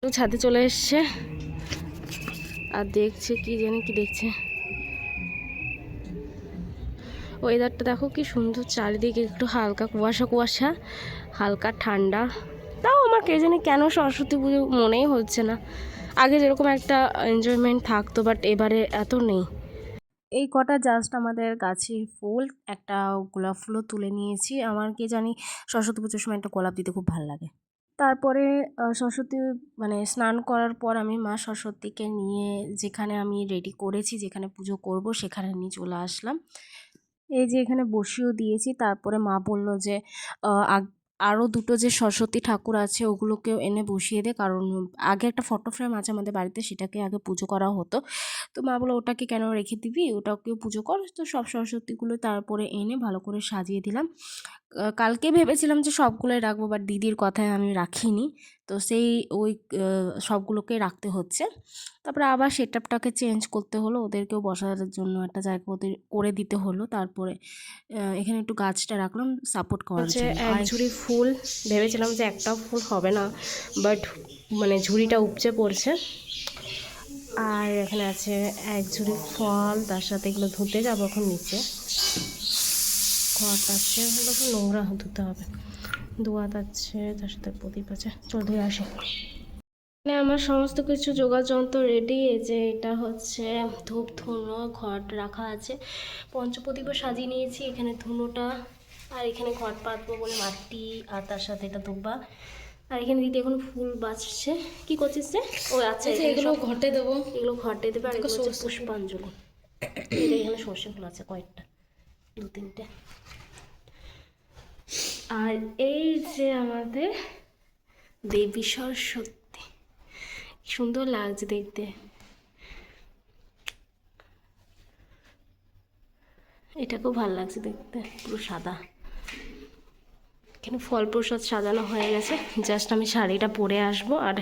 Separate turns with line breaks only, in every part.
ছাদে চলে এসছে আর দেখছে কি জানি কি দেখছে। ওয়েদারটা দেখো কি সুন্দর, চারিদিকে একটু হালকা কুয়াশা কুয়াশা, হালকা ঠান্ডা। তাও আমার কে জানি কেন সরস্বতী পুজো মনেই হচ্ছে না। আগে যেরকম একটা এনজয়মেন্ট থাকতো, বাট এবারে এত নেই। এই কটা জাস্ট আমাদের গাছের ফুল, একটা গোলাপ ফুলও তুলে নিয়েছি। আমার কে জানি সরস্বতী পুজোর সময় একটা গোলাপ দিতে খুব ভালো লাগে। তারপরে সরস্বতী মানে স্নান করার পর আমি মা সরস্বতীকে নিয়ে যেখানে আমি রেডি করেছি, যেখানে পুজো করব সেখানে নিয়ে চলে আসলাম। এই যে এখানে বসিয়েও দিয়েছি। তারপরে মা বলল যে আরও দুটো যে সরস্বতী ঠাকুর আছে ওগুলোকেও এনে বসিয়ে দে, কারণ আগে একটা ফটো ফ্রেম আছে আমাদের বাড়িতে, সেটাকে আগে পুজো করা হতো। তো মা বললো ওটাকে কেন রেখে দিবি, ওটাকেও পুজো কর। তো সব সরস্বতীগুলো তারপরে এনে ভালো করে সাজিয়ে দিলাম। কালকে ভেবেছিলাম যে সবগুলোই রাখবো, বাট দিদির কথায় আমি রাখিনি। তো সেই ওই সবগুলোকে রাখতে হচ্ছে। তারপরে আবার সেটআপটাকে চেঞ্জ করতে হলো, ওদেরকেও বসার জন্য একটা জায়গা ওদের করে দিতে হলো। তারপরে এখানে একটু গাছটা রাখলাম সাপোর্ট করার জন্য। এক ঝুড়ি ফুল, ভেবেছিলাম যে একটাও ফুল হবে না, বাট মানে ঝুড়িটা উপচে পড়ছে। আর এখানে আছে এক ঝুড়ি ফল, তার সাথে এগুলো ধুতে যাবো এখন নিচে। ঘট আছে, ওগুলো নোংরা ধুতে হবে। দোয়াত আছে, তার সাথে প্রদীপ আছে, চল ধুয়ে আসি। এখানে আমার সমস্ত কিছু যোগাযন্ত্র রেডি। এই যে এটা হচ্ছে ধূপ ধুনো, ঘট রাখা আছে, পঞ্চপ্রদীপও সাজিয়ে নিয়েছি। এখানে ধুনোটা, আর এখানে ঘট পাতবো বলে মাটি, আর তার সাথে এটা দুব্বা। আর এখানে দিদি এখন ফুল বাঁচছে। কি করছিস রে? ও আচ্ছা, এগুলো ঘটে দেবো, এগুলো ঘটে দেবে। আর এগুলো হচ্ছে পুষ্পাঞ্জলি। এখানে সর্ষে ফুল আছে কয়েকটা, 2-3টে। আর এই যে আমাদের দেবী সরস্বতী, সুন্দর লাগছে দেখতে। এটা খুব ভালো লাগছে দেখতে, পুরো সাদা। এখানে ফল প্রসাদ সাজানো হয়ে গেছে, জাস্ট আমি শাড়িটা পরে আসবো আর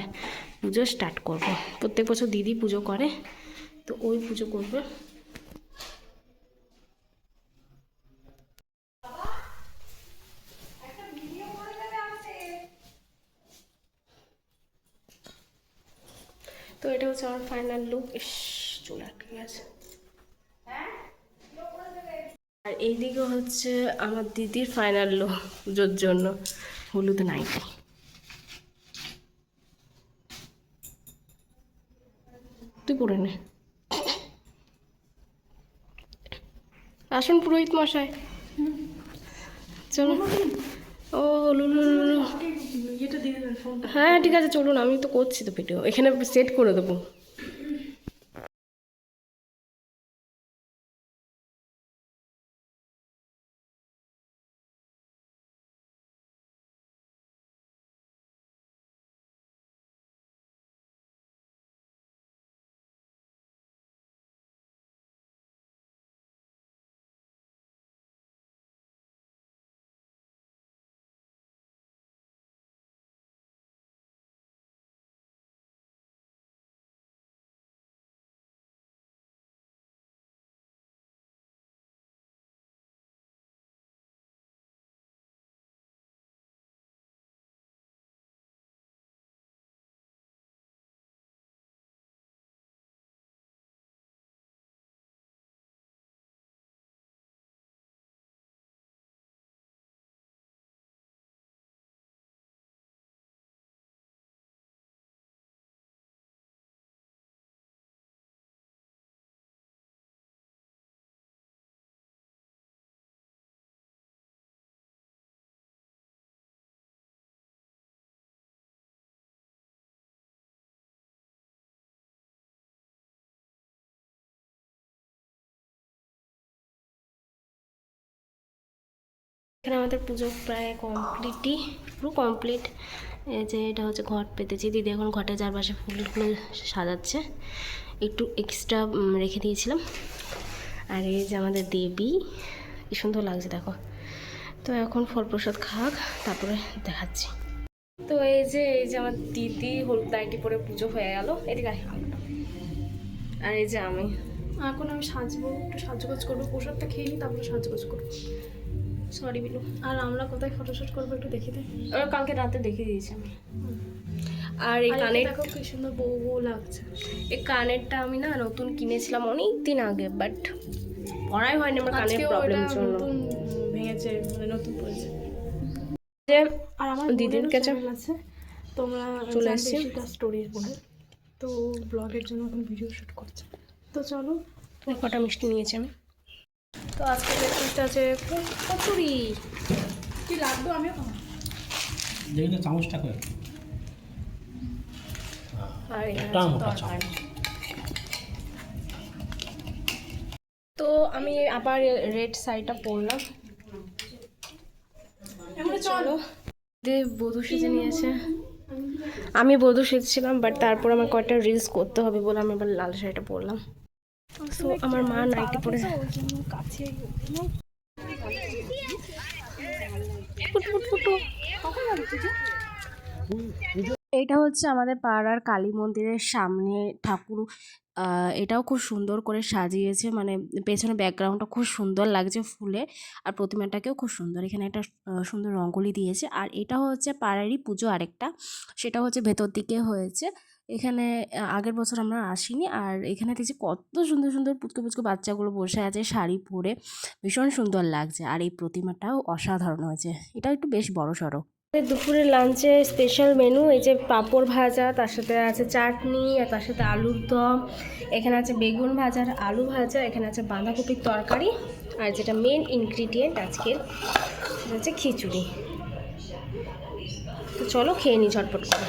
পুজো স্টার্ট করব। প্রত্যেক বছর দিদি পুজো করে, তো ওই পুজো করবে। তো এটা হচ্ছে আমার ফাইনাল লুক। চলে আটকে গেছে। আর এইদিকে হচ্ছে আমার দিদির ফাইনাল লুক পুজোর জন্য, হলুদ নাইটি। তুই পরে নে। আসুন পুরোহিত মশাই, চলো। ও হ্যাঁ ঠিক আছে, চলুন, আমি তো করছি তো ভিডিও, এখানে সেট করে দেবো। এখানে আমাদের পুজো প্রায় কমপ্লিটই, পুরো কমপ্লিট। এই যে এটা হচ্ছে ঘট পেতেছি, দিদি এখন ঘটের চারপাশে ফুলগুলো সাজাচ্ছে, একটু এক্সট্রা রেখে দিয়েছিলাম। আর এই যে আমাদের দেবী, কি সুন্দর লাগছে দেখো। তো এখন ফল প্রসাদ খাক, তারপরে দেখাচ্ছি। তো এই যে আমার দিদি হলুদ নাইটি পরে পুজো হয়ে গেল, এদিকে আলোটা। আর এই যে আমি
এখন আমি সাজবো, একটু সাজগোজ করবো, প্রসাদটা খেয়ে নিই, তারপরে সাজগোজ করবো।
সরি বিলু।
আর আমরা কোথায় ফটোশ্যুট করবো একটু দেখে দিই।
ওরা কালকে রাতে দেখিয়ে দিয়েছি আমি। আর এই
আর এটা
কানের
দেখো কি সুন্দর বউ বউ লাগছে।
এই কানেরটা আমি না নতুন কিনেছিলাম অনেক দিন আগে, বাট পরাই হয়নি আমার কানের
আজকেও
প্রবলেম
এটা
জন্য।
নতুন ভেঙেছে, মানে নতুন পড়েছে।
যে
আর আমার
দিদির
দিদির
কাছে
চ্যানেল আছে, তোমরা
চলে
জানবে
এসেছি।
সেটা স্টোরিজ বলে। তো ব্লগের জন্য এখন ভিডিও শুট করছে। তো চলো,
কটা মিষ্টি নিয়েছি আমি। তো আজকে ব্রেকফাস্ট আছে কচুরি।
কি লাগবে আমিও খাবো।
দেখলে চামচটা করে
আর এখানে
একটা
আছে
মোটা
তরকারি। তো আমি আবার রেড শাড়িটা পরলাম। চলো যে বধূ সেজে নিয়েছে, আমি বধূ সেজেছিলাম, বাট তারপর আমার কয়েকটা রিলস করতে হবে বলে আমি এবার লাল শাড়িটা পরলাম। তো আমার মা নাইটি পরে
কাছে
এইটা হচ্ছে আমাদের পাড়ার কালী মন্দিরের সামনে ঠাকুর। এটাও খুব সুন্দর করে সাজিয়েছে, মানে পেছনে ব্যাকগ্রাউন্ডটা খুব সুন্দর লাগছে ফুলে, আর প্রতিমাটাকেও খুব সুন্দর। এখানে একটা সুন্দর রঙ্গোলি দিয়েছে। আর এটা হচ্ছে পাড়ারই পুজো আরেকটা, সেটা হচ্ছে ভেতর দিকে হয়েছে। এখানে আগের বছর আমরা আসিনি। আর এখানে দেখছি কত সুন্দর সুন্দর পুচকো পুচকো বাচ্চাগুলো বসে আছে শাড়ি পরে, ভীষণ সুন্দর লাগছে। আর এই প্রতিমাটাও অসাধারণ হয়েছে, এটা একটু বেশ বড় সড়ো। দুপুরের লাঞ্চে স্পেশাল মেনু, এই যে পাঁপড় ভাজা, তার সাথে আছে চাটনি, আর তার সাথে আলুর দম, এখানে আছে বেগুন ভাজা আর আলু ভাজা, এখানে আছে বাঁধাকপির তরকারি, আর যেটা মেন ইনগ্রিডিয়েন্ট আজকের সেটা হচ্ছে খিচুড়ি। তো চলো খেয়ে নিই ঝটপট করে।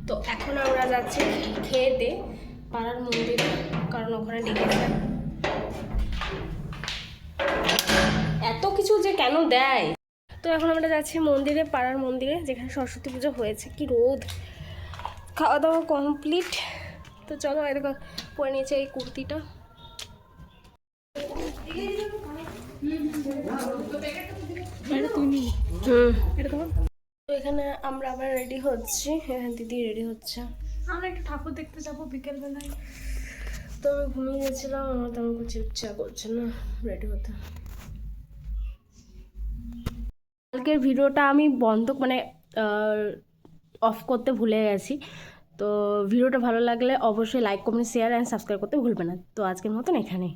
তো এখন আমরা যাচ্ছি খেতে পাড়ার মন্দিরে, কারণ ওখানে ডেকেছে। এত কিছু যে কেন দেয়। তো এখন আমরা যাচ্ছি মন্দিরে, পাড়ার মন্দিরে, যেখানে সরস্বতী পুজো হয়েছে। কি রোদ! খাওয়া দাওয়া কমপ্লিট। তো চলো, এরকম পরে নিয়েছে এই কুর্তিটা। তো এখানে আমরা আবার রেডি হচ্ছি, এখানে দিদি রেডি হচ্ছে।
আমরা একটু ঠাকুর দেখতে যাবো বিকেলবেলায়।
তো আমি ঘুমিয়ে গেছিলাম, আমার তেমন কিছু ইচ্ছা করছে না রেডি হতে। কালকের ভিডিওটা আমি বন্ধ মানে অফ করতে ভুলে গেছি। তো ভিডিওটা ভালো লাগলে অবশ্যই like comment share and subscribe করতে ভুলবে না। তো আজকের মতন এখানেই,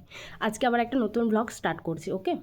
আজকে আবার একটা নতুন ব্লগ স্টার্ট করছি। ওকে।